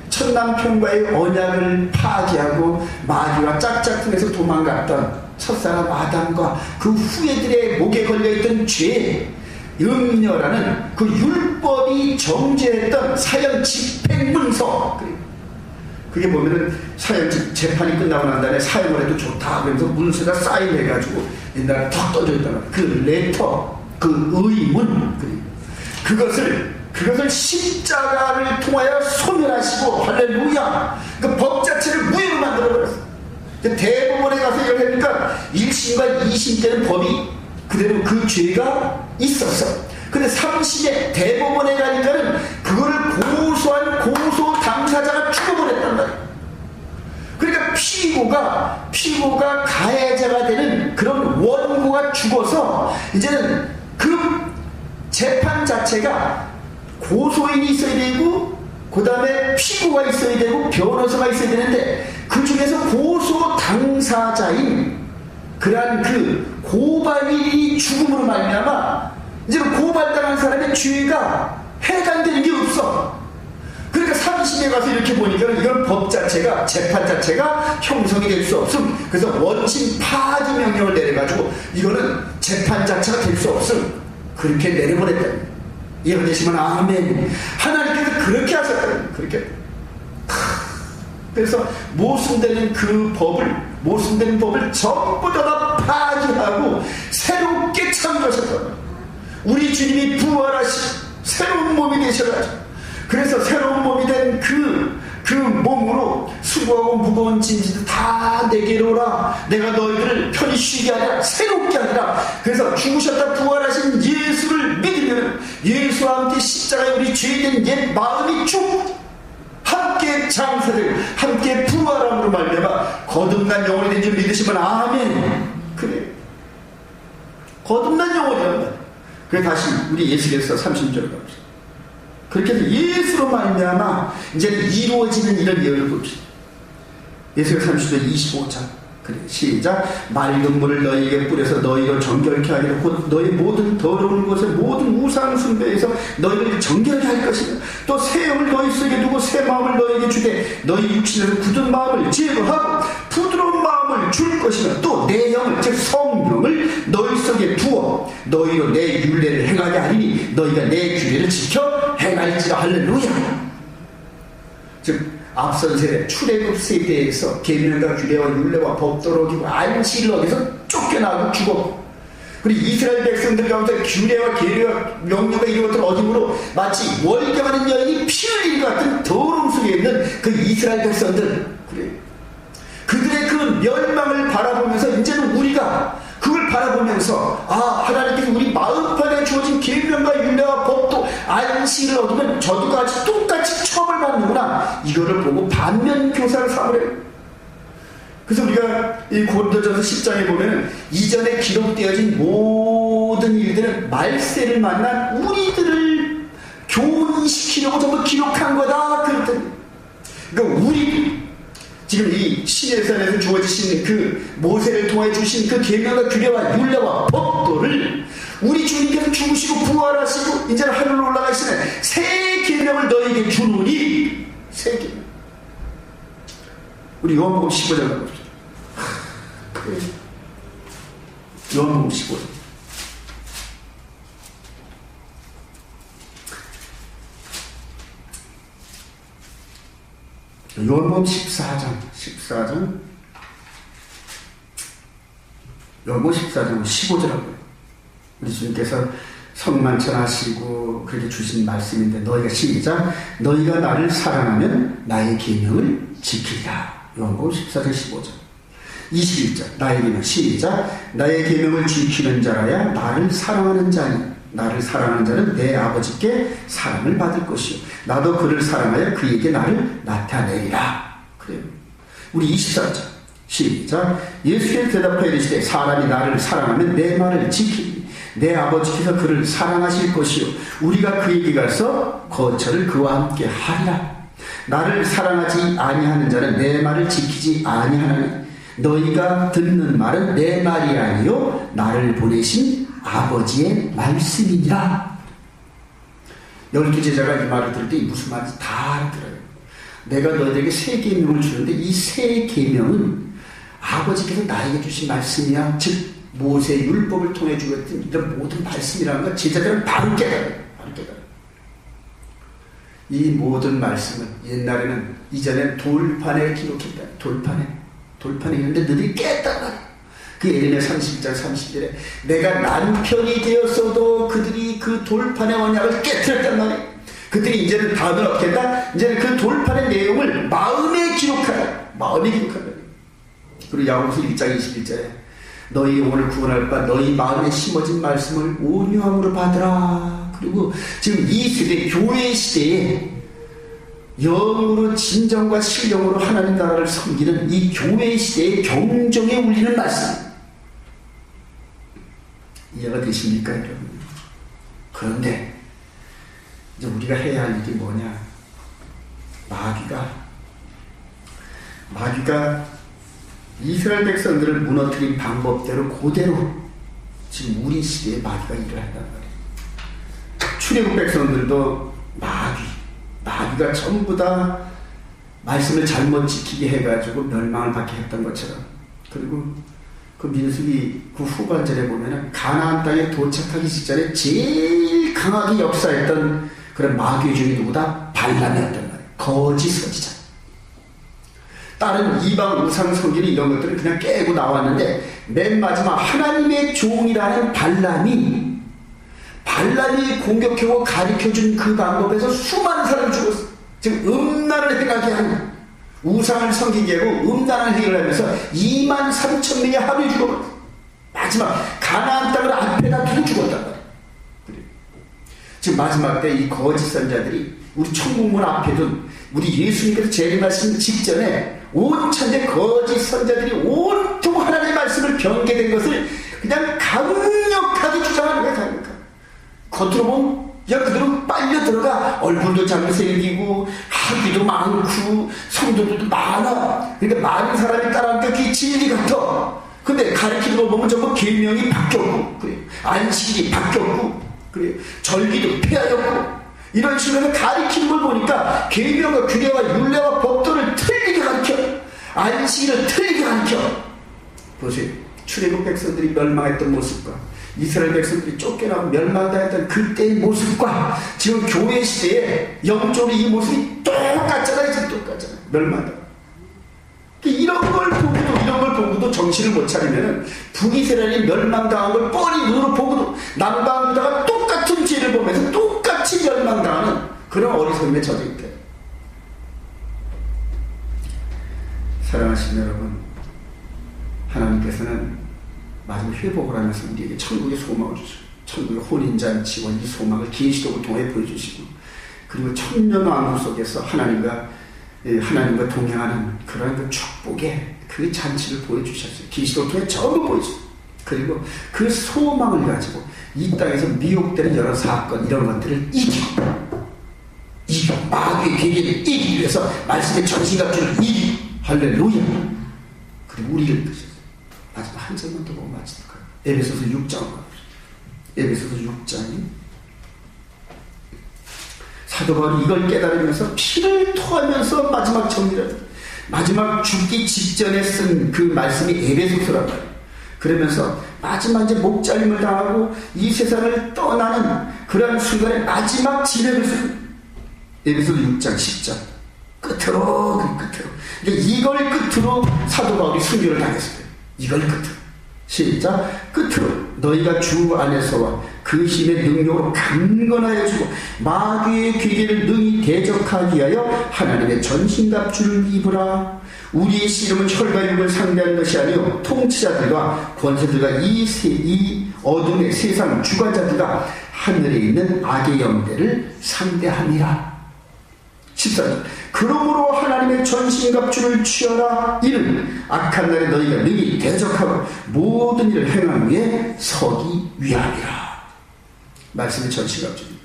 첫남편과의 언약을 파기하고 마귀와 짝짝꿍에서 도망갔던 첫사람 아담과 그 후예들의 목에 걸려있던 죄, 음녀라는 그 율법이 정죄했던 사형 집행문서. 그게 보면은 사형 재판이 끝나고 난 다음에 사형을 해도 좋다 그러면서 문서에다 사인해가지고 옛날에 턱 떠져있단 말이야. 그 레터, 그 의문, 그것을 그것을 십자가를 통하여 소멸하시고 할렐루야. 그 법 자체를 무효로 만들어버렸어요. 대법원에 가서 이걸 하니까 1심과 2심 때는 법이 그대로 그 죄가 있었어. 근데 3심에 대법원에 가니까는 그거를 고소한 고소 당사자가 죽어버렸단 말이야. 그러니까 피고가 가해자가 되는 그런 원고가 죽어서 이제는 그 재판 자체가 고소인이 있어야 되고 그 다음에 피고가 있어야 되고 변호사가 있어야 되는데 그 중에서 고소 당사자인 그러한 그 고발인이 죽음으로 말미암아 이제 고발당한 사람의 죄가 해당되는 게 없어. 그러니까 3심에 가서 이렇게 보니까 이건 법 자체가 재판 자체가 형성이 될 수 없음. 그래서 원심 파기 명령을 내려가지고 이거는 재판 자체가 될 수 없음. 그렇게 내려버렸다. 이해되시면 아멘. 하나님께서 그렇게 하셨다. 그렇게. 그래서 모순되는 법을 전부 다 파기하고 새롭게 창조하셨다. 우리 주님이 부활하신 새로운 몸이 되셔가지고 그래서 새로운 몸이 된 그 몸으로 수고하고 무거운 짐지도 다 내게로 오라. 내가 너희들을 편히 쉬게 하라. 새롭게 하라. 그래서 죽으셨다 부활하신 예수를 믿으면 예수와 함께 십자가에 우리 죄된 옛 마음이 쭉 함께 장사되고 함께 부활함으로 말미암아 거듭난 영혼이 된 줄 믿으시면 아멘. 그래. 거듭난 영혼이란 말이야. 그래 다시 우리 예수께서 30절을 갑시다. 그렇게 해서 예수로 말미암아 이제 이루어지는 이런 예언을 봅시다. 예수께서 30절 25장 그래 시작. 맑은 물을 너희에게 뿌려서 너희를 정결케 하리라. 곧 너희 모든 더러운 곳에 모든 우상 숭배에서 너희를 정결케 할 것이다. 또 새 영을 너희 속에 두고 새 마음을 너희에게 주되 너희 육신에서 굳은 마음을 제거하고 부드러운 마음을 줄 것이며 또 내 영을 즉 성령을 너희 속에 두어 너희로 내 율례를 행하게 하리니 너희가 내 규례를 지켜 행할지라. 할렐루야. 즉 앞선 세대 출애굽 세대에서 계명과 규례와 율례와 법도를 어기고 안식을 어겨서 쫓겨나고 죽었고 그리고 이스라엘 백성들 가운데 규례와 계례와 명령과 이런 것들을 어김으로 마치 월경하는 여인이 피 흘리는 것 같은 더러움 속에 있는 그 이스라엘 백성들 그래. 그들의 그 멸망을 바라보면서 이제는 우리가 그걸 바라보면서 하나님께서 우리 마음판에 주어진 계명과 율례와 법도 안식을 얻으면 저도 같이 똑같이 처벌받는구나. 이거를 보고 반면교사를 삼으래요. 그래서 우리가 이 고린도전서 10장에 보면 이전에 기록되어진 모든 일들은 말세를 만난 우리들을 교훈시키려고 전부 기록한 거다. 그랬더니 그러니까 우리 지금 이 시내산에서 주어지신 그 모세를 통해 주신 그 계명과 규례와 율례와 법도를 우리 주님께서 죽으시고 부활하시고 이제는 하늘로 올라가시는 새 계명을 너희에게 주노니 새 계명. 우리 요한복음 15장 가봅시다. 요한복음 15장. 요한복음 14장 요한복음 14장 15절하고요. 우리 주님께서 성만찬하시고 그렇게 주신 말씀인데 너희가 시작. 너희가 나를 사랑하면 나의 계명을 지키리라. 요한복음 14장 15절 21절 나의 계명 시작. 나의 계명을 지키는 자라야 나를 사랑하는 자니 나를 사랑하는 자는 내 아버지께 사랑을 받을 것이요 나도 그를 사랑하여 그에게 나를 나타내리라. 그래요. 우리 24절 시작. 예수께서 대답하여 이르시되 사람이 나를 사랑하면 내 말을 지키니 내 아버지께서 그를 사랑하실 것이요 우리가 그에게 가서 거처를 그와 함께 하리라. 나를 사랑하지 아니하는 자는 내 말을 지키지 아니하나니 너희가 듣는 말은 내 말이 아니요 나를 보내신 아버지의 말씀이니라. 12제자가 이 말을 들을 때 무슨 말인지 다 알아들어요. 내가 너희들에게 새 계명을 주는데 이 새 계명은 아버지께서 나에게 주신 말씀이야. 즉 모세 율법을 통해 주었던 이런 모든 말씀이라는 걸 제자들은 바로 깨달아요. 이 모든 말씀은 옛날에는 이전엔 돌판에 기록했다. 돌판에 있는데 너희들이 깼단 말이야. 그 예레미야 31장 30절에 내가 남편이 되었어도 그들이 그 돌판의 언약을 깨뜨렸단 말이에요. 그들이 이제는 다음은 어떻게 한다? 이제는 그 돌판의 내용을 마음에 기록하라. 마음에 기록하라. 그리고 야고보서 1장 21절에 너희 영혼을 구원할 바 너희 마음에 심어진 말씀을 온유함으로 받으라. 그리고 지금 이 세대, 교회 시대에 영으로 진정과 신령으로 하나님 나라를 섬기는 이 교회 시대의 경종에 울리는 말씀. 이해가 되십니까, 여러분? 그런데 이제 우리가 해야 할 일이 뭐냐? 마귀가 이스라엘 백성들을 무너뜨린 방법대로 그대로 지금 우리 시대에 마귀가 일을 한단 말이에요. 출애굽 백성들도 마귀가 전부 다 말씀을 잘못 지키게 해가지고 멸망을 받게 했던 것처럼, 그리고 그 민수기 그 후반절에 보면은 가나안 땅에 도착하기 직전에 제일 강하게 역사했던 그런 마귀의 종이 누구다? 발람이었단 말이에요. 거짓 선지자. 다른 이방 우상 성기는 이런 것들은 그냥 깨고 나왔는데 맨 마지막 하나님의 종이라는 발람이 공격하고 가르쳐준 그 방법에서 수많은 사람이 죽었어. 지금 음란을 행하게 하는, 우상을 섬기게 하고 음란을 행을 하면서 23,000명이 하루에 죽어버렸어. 마지막 가나안 땅을 앞에다 두고 죽었단 말이야. 그래. 지금 마지막 때 이 거짓 선자들이 우리 천국문 앞에 둔, 우리 예수님께서 재림하신 직전에 온 천대 거짓 선자들이 온통 하나님의 말씀을 변개된 것을 그냥 강력하게 주장하는 거야. 강력하게. 겉으로 보면 야 그대로 빨려 들어가. 얼굴도 잘생기고 학위도 많고 성도들도 많아. 그러니까 많은 사람이 따라하니까 그게 진리 같아. 근데 가르치는 거 보면 전부 계명이 바뀌었고, 그래. 안식일이 바뀌었고, 그래. 절기도 폐하였고, 이런 식으로 가르치는 걸 보니까 계명과 규례와 율례와 법도를 틀리게 가르쳐. 안식일을 틀리게 가르쳐. 보세요. 출애굽 백성들이 멸망했던 모습과 이스라엘 백성들이 쫓겨나고 멸망당했던 그때의 모습과 지금 교회 시대에 영적으로 이 모습이 똑같잖아요. 지금 똑같잖아요. 멸망당. 이런 걸 보고도 정신을 못 차리면은 북이스라엘이 멸망당한 걸 뻔히 눈으로 보고도 남방유다가 똑같은 죄를 보면서 똑같이 멸망당하는 그런 어리석음에 젖어 있대. 사랑하시는 여러분, 하나님께서는 마지막 회복을 하면서 우리에게 천국의 소망을 주시고, 천국의 혼인잔치와 이 소망을 계시록을 통해 보여주시고, 그리고 천년왕국 속에서 하나님과 동행하는 그런 그 축복의 그 잔치를 보여주셨어요. 계시록을 통해 전부 보여주셨어요. 그리고 그 소망을 가지고 이 땅에서 미혹되는 여러 사건, 이런 것들을 이기고 마귀의 계계를 이기기 위해서 말씀의 전신갑주를 이기고, 할렐루야. 그리고 우리를 드셨어요. 마지막 한 절만 더 보고 마치도록 할까요? 에베소서 6장으로 가보시죠. 에베소서 6장이 사도 바울이 이걸 깨달으면서 피를 토하면서 마지막 정리를, 마지막 죽기 직전에 쓴 그 말씀이 에베소서란 말이에요. 그러면서 마지막 이제 목잘림을 당하고 이 세상을 떠나는 그런 순간에 마지막 진액을 쓴 에베소서 6장 10장 끝으로. 그러니까 이걸 끝으로 사도 바울이 순교를 당했어요. 이걸 끝으로. 시작. 끝으로 너희가 주 안에서와 그 힘의 능력으로 강건하여지고 마귀의 괴계를 능히 대적하기 위하여 하나님의 전신갑주를 입으라. 우리의 씨름은 혈과 육을 상대하는 것이 아니요 통치자들과 권세들과 이 어둠의 세상 주관자들과 하늘에 있는 악의 영대를 상대함이라. 14절. 그러므로 하나님의 전신갑주를 취하라. 이는 악한 날에 너희가 능히 대적하고 모든 일을 행하기 위해 서기 위함이라. 말씀의 전신갑주입니다.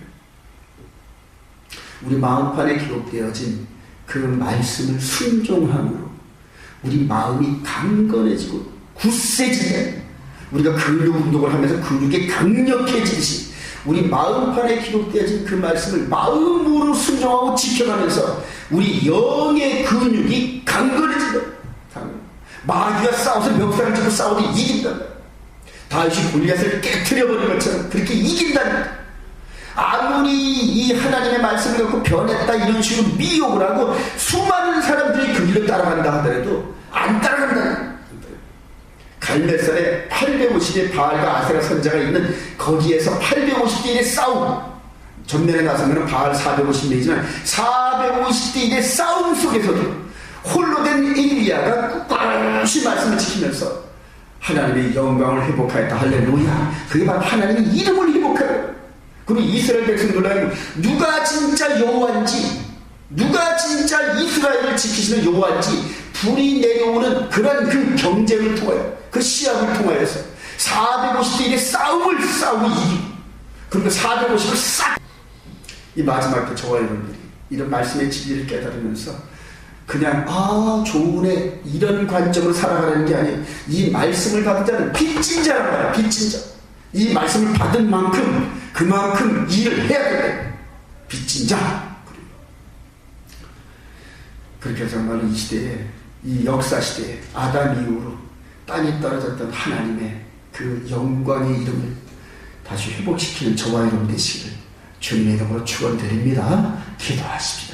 우리 마음판에 기록되어진 그 말씀을 순종함으로 우리 마음이 강건해지고 굳세지게, 우리가 근육 운동을 하면서 근육이 강력해지듯이 우리 마음판에 기록되어진 그 말씀을 마음으로 순종하고 지켜가면서 우리 영의 근육이 강건해진다. 마귀가 싸워서 멱살을 쥐고 싸워도 이긴다. 다윗이 골리앗을 깨트려버린 것처럼 그렇게 이긴다. 아무리 이 하나님의 말씀을 갖고 변했다 이런 식으로 미혹을 하고 수많은 사람들이 그 길로 따라간다 하더라도 안 따라간다. 갈멜산에 850의 바알과 아세라 선자가 있는 거기에서 850개인의 싸움, 전면에 나선 것은 바알 450명이지만 450대의 싸움 속에서도 홀로 된 엘리야가 꿋꿋이 말씀을 지키면서 하나님의 영광을 회복하였다. 할렐루야. 그게 바로 하나님의 이름을 회복하여, 그리고 이스라엘 백성들로 누가 진짜 여호와인지, 누가 진짜 이스라엘을 지키시는 여호와인지 불이 내려오는 그런 그 경쟁을 통하여, 그 시합을 통하여서 450대의 싸움을 싸우고 이기고, 그리고 450을 싹, 이 마지막 때 저와 여러분들이 이런 말씀의 진리를 깨달으면서 그냥 좋으네 이런 관점으로 살아가는 게 아니에요. 이 말씀을 받은 자는 빚진 자란 말이에요. 빚진 자. 이 말씀을 받은 만큼 그만큼 일을 해야 된다. 빚진 자. 그렇게 해서 정말 이 시대에, 이 역사 시대에 아담 이후로 땅에 떨어졌던 하나님의 그 영광의 이름을 다시 회복시키는 저와 여러분 되시기를 주님의 이름으로 축원드립니다. 기도하십시오.